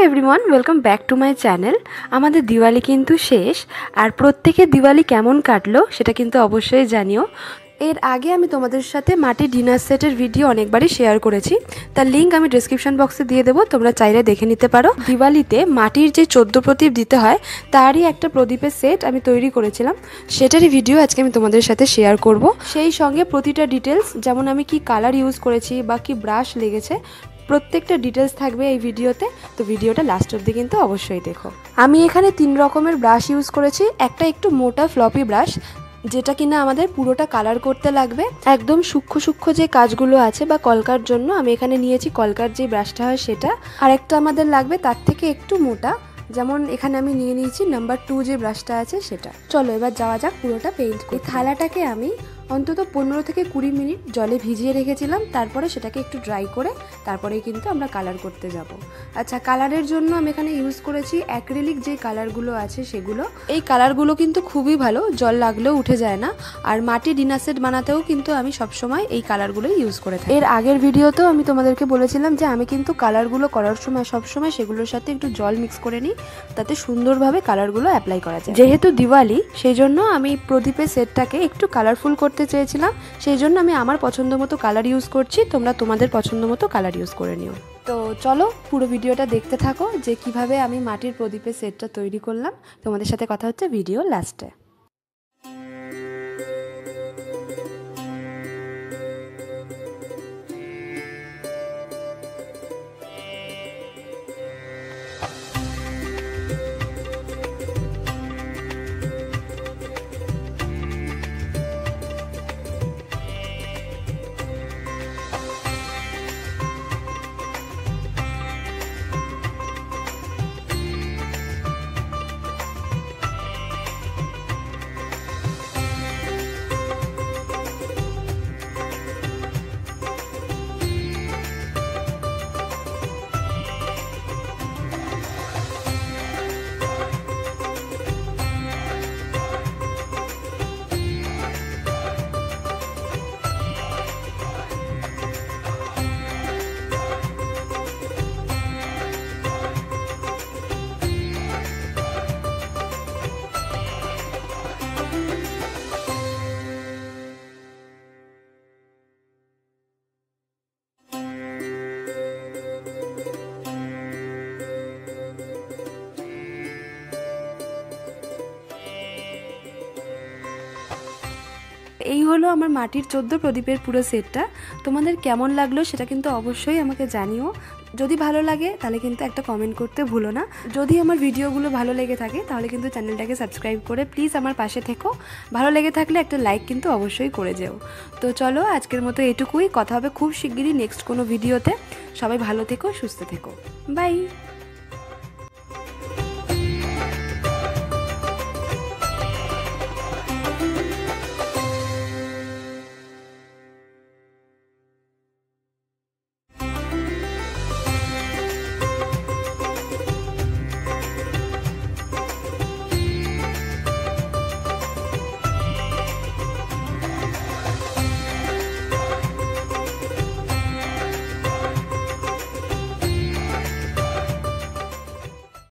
Everyone welcome back to my channel. आमादेर दिवाली किन्तु शेष और प्रत्येकेर दिवाली केमन काटलो सेटा किन्तु अवश्यई जानिओ। एर आगे आमी तोमादेर साथे माटिर डिनार सेटेर भिडियो अनेकबारई शेयर करेछि, तार लिंक आमी डेसक्रिप्शन बक्से दिए देबो, तोमरा चाइले देखे निते पारो। दिवालीते माटिर जे 14 प्रदीप दिते हय तारই একটা প্রদীপের सेट आमी तैरी करेছিলাম, সেটারই ভিডিও আজকে আমি তোমাদের সাথে শেয়ার করব। সেই সঙ্গে প্রতিটা ডিটেইলস যেমন আমি কি কালার ইউজ করেছি বা কি ব্রাশ লেগেছে প্রত্যেকটা ডিটেইলস থাকবে এই ভিডিওতে। তো ভিডিওটা লাস্ট অবধি কিন্তু অবশ্যই দেখো। আমি এখানে 3 রকমের ব্রাশ ইউজ করেছি। একটা একটু মোটা ফ্লপি ব্রাশ যেটা কিনা আমাদের পুরোটা কালার করতে লাগবে, একদম সূক্ষ্ম সূক্ষ্ম যে কাজগুলো আছে বা কলকার জন্য আমি এখানে নিয়েছি কলকার যে ব্রাশটা হয় সেটা। আর একটা আমাদের লাগবে তার থেকে একটু মোটা, যেমন এখানে আমি নিয়ে নিয়েছি নাম্বার 2 যে ব্রাশটা আছে সেটা। চলো এবার যাওয়া যাক পুরোটা পেইন্ট করি। থালাটাকে আমি অন্তত 15 থেকে 20 মিনিট জলে ভিজিয়ে রেখেছিলাম, তারপরে সেটাকে একটু ড্রাই করে তারপরেই কিন্তু আমরা কালার করতে যাব। আচ্ছা, কালারের জন্য আমি এখানে ইউজ করেছি অ্যাক্রিলিক যে কালারগুলো আছে সেগুলো। এই কালারগুলো কিন্তু খুবই ভালো, জল লাগলেও উঠে যায় না। আর মাটির ডিনার সেট বানাতেও কিন্তু আমি সবসময় এই কালারগুলোই ইউজ করে থাকি। এর আগের ভিডিওতেও আমি তোমাদেরকে বলেছিলাম যে আমি কিন্তু কালারগুলো করার সময় সবসময় সেগুলোর সাথে একটু জল মিক্স করে নিই, তাতে সুন্দরভাবে কালারগুলো অ্যাপ্লাই করা যায়। যেহেতু দিওয়ালি সেই জন্য আমি প্রদীপের সেটটাকে একটু কালারফুল করতে চেয়েছিলাম, সেই জন্য আমি আমার পছন্দ মতো কালার ইউজ করছি, তোমরা তোমাদের পছন্দ মতো কালার ইউজ করে নিও। তো চলো পুরো ভিডিওটা দেখতে থাকো যে কিভাবে আমি মাটির প্রদীপের সেটটা তৈরি করলাম। তোমাদের সাথে কথা হচ্ছে ভিডিও লাস্টে। এই হলো আমার মাটির 14 প্রদীপের পুরো সেটটা। তোমাদের কেমন লাগলো সেটা কিন্তু অবশ্যই আমাকে জানিও। যদি ভালো লাগে তাহলে কিন্তু একটা কমেন্ট করতে ভুলো না। যদি আমার ভিডিওগুলো ভালো লেগে থাকে তাহলে কিন্তু চ্যানেলটাকে সাবস্ক্রাইব করে প্লিজ আমার পাশে থেকো। ভালো লেগে থাকলে একটা লাইক কিন্তু অবশ্যই করে যেও। তো চলো আজকের মতো এটুকুই, কথা হবে খুব শিগগিরই নেক্সট কোনো ভিডিওতে। সবাই ভালো থেকো, সুস্থ থেকো, বাই।